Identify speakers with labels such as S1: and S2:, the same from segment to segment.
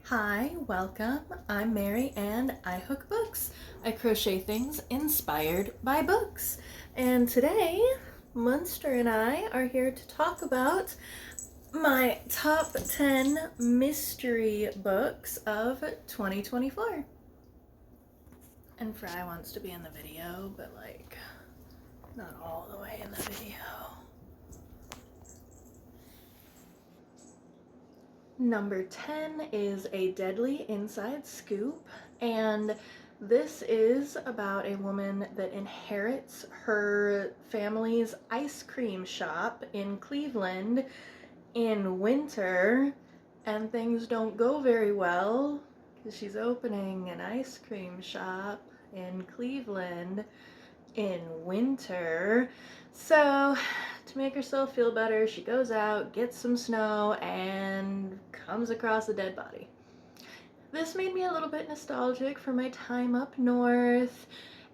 S1: Hi, welcome. I'm Mary and I hook books. I crochet things inspired by books. And today, Munster and I are here to talk about my top 10 mystery books of 2024. And Fry wants to be in the video, but not all the way in the video. Number 10 is A Deadly Inside Scoop, and this is about a woman that inherits her family's ice cream shop in Cleveland in winter, and things don't go very well because she's opening an ice cream shop in Cleveland in winter. So, to make herself feel better, she goes out, gets some snow, and comes across a dead body. This made me a little bit nostalgic for my time up north,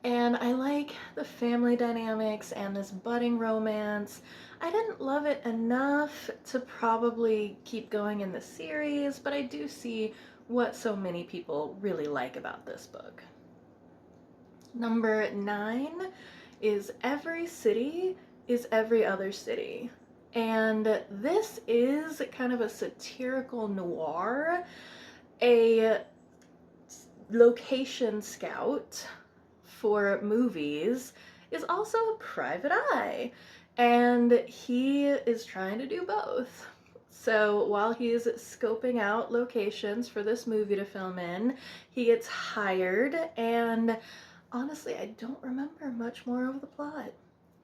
S1: and I like the family dynamics and this budding romance. I didn't love it enough to probably keep going in the series, but I do see what so many people really like about this book. Number 9 is Every City is Every Other City. And this is kind of a satirical noir, a location scout for movies is also a private eye, and he is trying to do both. So while he's scoping out locations for this movie to film in, he gets hired, and honestly, I don't remember much more of the plot,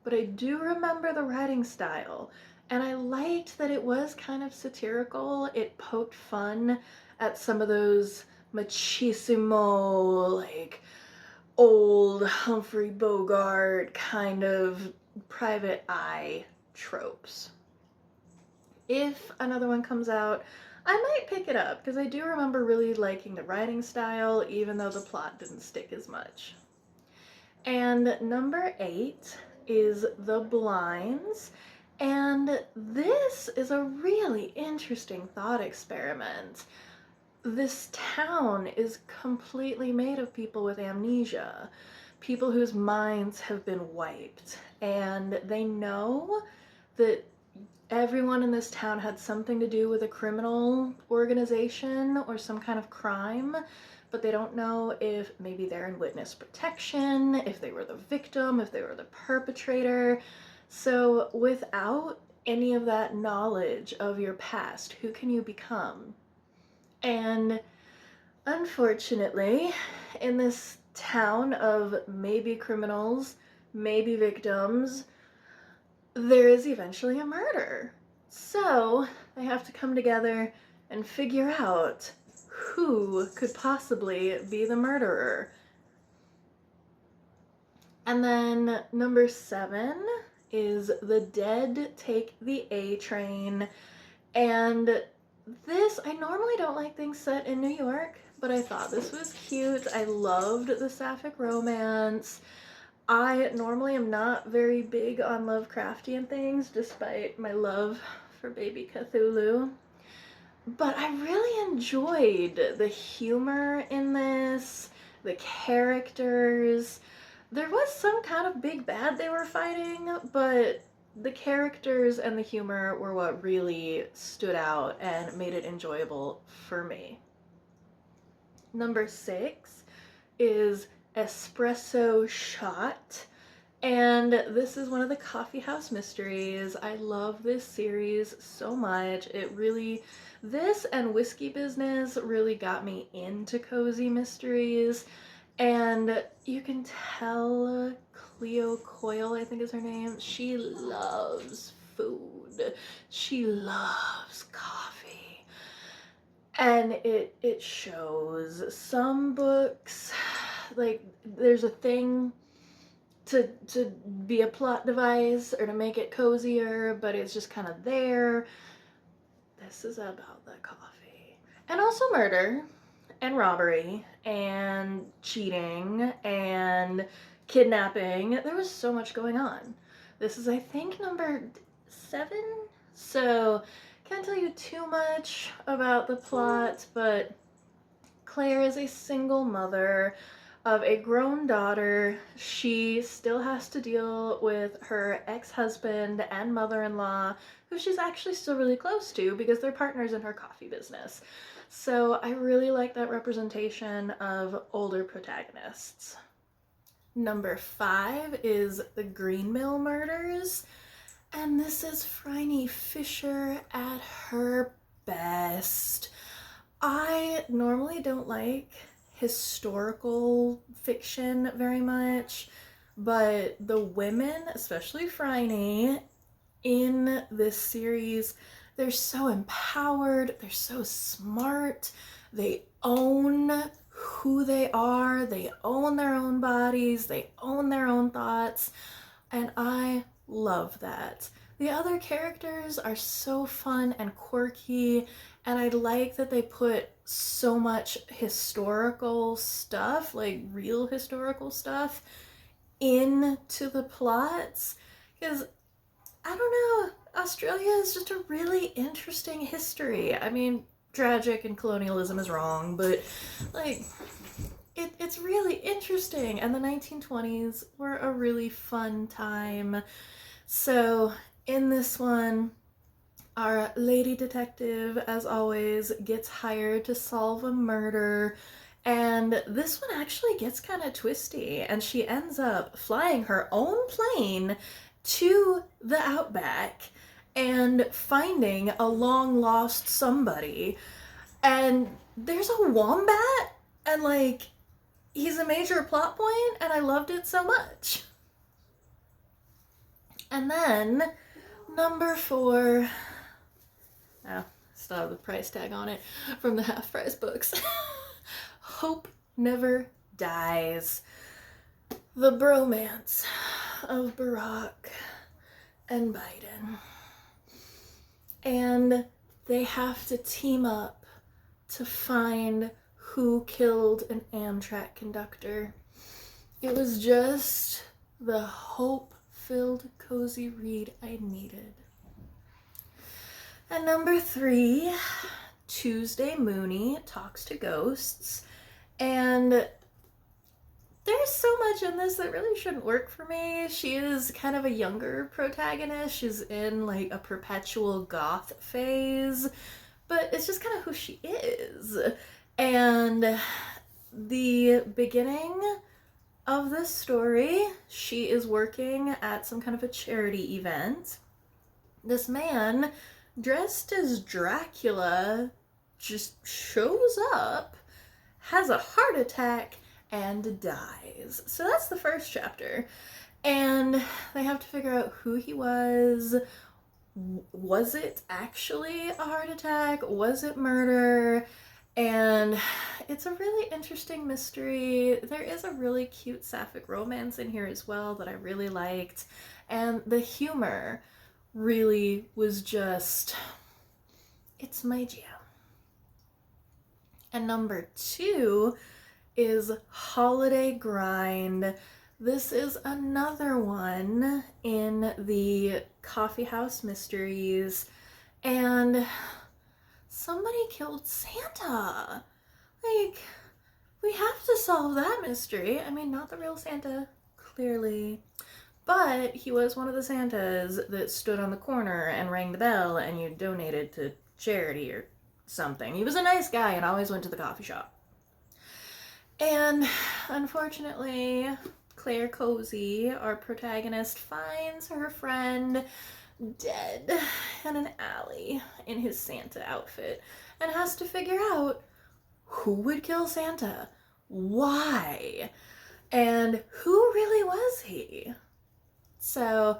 S1: but I do remember the writing style, and I liked that it was kind of satirical. It poked fun at some of those machismo, old Humphrey Bogart kind of private eye tropes. If another one comes out, I might pick it up because I do remember really liking the writing style, even though the plot didn't stick as much. And number 8 is The Blinds, and this is a really interesting thought experiment. This town is completely made of people with amnesia, people whose minds have been wiped, and they know that everyone in this town had something to do with a criminal organization or some kind of crime, but they don't know if maybe they're in witness protection, if they were the victim, if they were the perpetrator. So without any of that knowledge of your past, who can you become? And unfortunately, in this town of maybe criminals, maybe victims, there is eventually a murder. So they have to come together and figure out who could possibly be the murderer. And then number 7 is The Dead Take the A Train. And this, I normally don't like things set in New York, but I thought this was cute. I loved the sapphic romance. I normally am not very big on Lovecraftian things, despite my love for baby Cthulhu. But I really enjoyed the humor in this, the characters. There was some kind of big bad they were fighting, but the characters and the humor were what really stood out and made it enjoyable for me. Number 6 is Espresso Shot, and this is one of the coffee house mysteries. I love this series so much. This and Whiskey Business really got me into cozy mysteries, and you can tell Cleo Coyle, I think is her name, she loves food. She loves coffee. And it shows. Some books, there's a thing to be a plot device or to make it cozier, but it's just kind of there. This is about the coffee. And also murder and robbery and cheating and kidnapping. There was so much going on. This is, I think, number 7. So can't tell you too much about the plot, but Claire is a single mother of a grown daughter. She still has to deal with her ex-husband and mother-in-law, who she's actually still really close to because they're partners in her coffee business. So I really like that representation of older protagonists. Number 5 is The Green Mill Murders, and this is Phryne Fisher at her best. I normally don't like historical fiction very much, but the women, especially Phryne, in this series, they're so empowered, they're so smart, they own who they are, they own their own bodies, they own their own thoughts, and I love that. The other characters are so fun and quirky, and I like that they put so much historical stuff, like real historical stuff, into the plots. Because, I don't know, Australia is just a really interesting history. I mean, tragic and colonialism is wrong, but, like, it's really interesting. And the 1920s were a really fun time. So, in this one, our lady detective, as always, gets hired to solve a murder, and this one actually gets kind of twisty, and she ends up flying her own plane to the outback and finding a long-lost somebody, and there's a wombat, and, like, he's a major plot point, and I loved it so much. And then, number 4, oh, still have the price tag on it from the Half Price books. Hope Never Dies. The bromance of Barack and Biden. And they have to team up to find who killed an Amtrak conductor. It was just the hope-filled, cozy read I needed. And number 3, Tuesday Mooney Talks to Ghosts. And there's so much in this that really shouldn't work for me. She is kind of a younger protagonist. She's in like a perpetual goth phase, but it's just kind of who she is. And the beginning of this story, she is working at some kind of a charity event. This man, dressed as Dracula, just shows up, has a heart attack, and dies. So that's the first chapter. And they have to figure out who he was. Was it actually a heart attack? Was it murder? And it's a really interesting mystery. There is a really cute sapphic romance in here as well that I really liked. And the humor really was just, it's my jam. And number 2 is Holiday Grind. This is another one in the coffee house mysteries, and somebody killed Santa. Like, we have to solve that mystery. I mean, not the real Santa, clearly, but he was one of the Santas that stood on the corner and rang the bell and you donated to charity or something. He was a nice guy and always went to the coffee shop. And unfortunately, Claire Cozy, our protagonist, finds her friend dead in an alley in his Santa outfit and has to figure out who would kill Santa, why, and who really was he. So,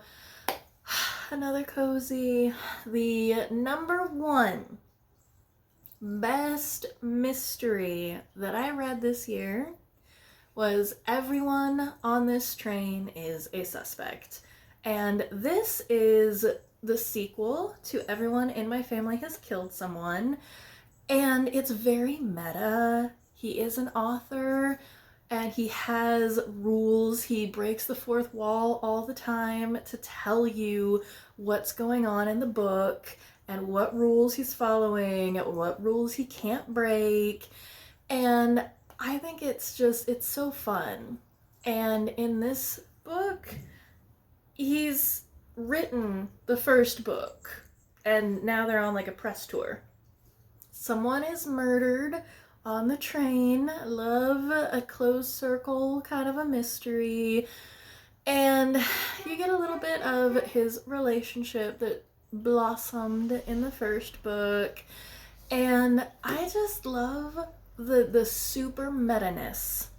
S1: another cozy. The number 1 best mystery that I read this year was Everyone on This Train is a Suspect. And this is the sequel to Everyone in My Family Has Killed Someone. And it's very meta. He is an author and he has rules. He breaks the fourth wall all the time to tell you what's going on in the book and what rules he's following, what rules he can't break. And I think it's so fun. And in this book, he's written the first book, and now they're on like a press tour. Someone is murdered on the train. Love a closed circle kind of a mystery. And you get a little bit of his relationship that blossomed in the first book. And I just love the super meta-ness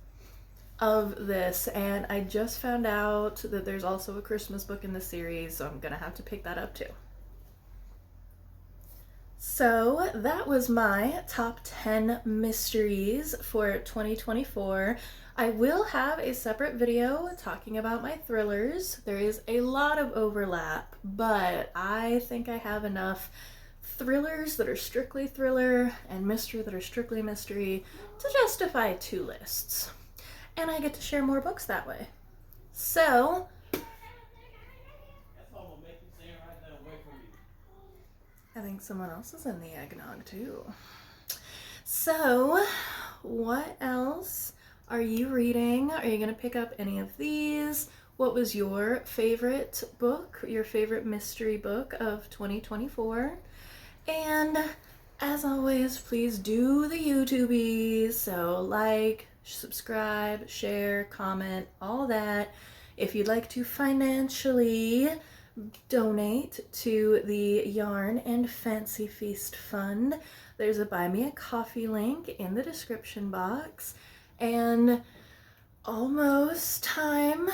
S1: of this. And I just found out that there's also a Christmas book in the series, so I'm gonna have to pick that up too. So that was my top 10 mysteries for 2024. I will have a separate video talking about my thrillers. There is a lot of overlap, but I think I have enough thrillers that are strictly thriller and mystery that are strictly mystery to justify 2 lists. And I get to share more books that way. So, I think someone else is in the eggnog too. So, what else are you reading? Are you going to pick up any of these? What was your favorite book, your favorite mystery book of 2024? And as always, please do the YouTubies. So like, subscribe, share, comment, all that. If you'd like to financially donate to the Yarn and Fancy Feast Fund, there's a Buy Me a Coffee link in the description box. And almost time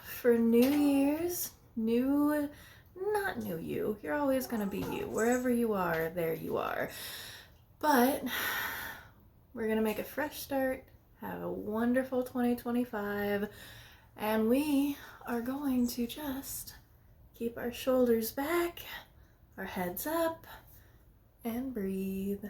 S1: for New Year's, not new you. You're always gonna be you. Wherever you are, there you are. But we're gonna make a fresh start, have a wonderful 2025, and we are going to just keep our shoulders back, our heads up, and breathe.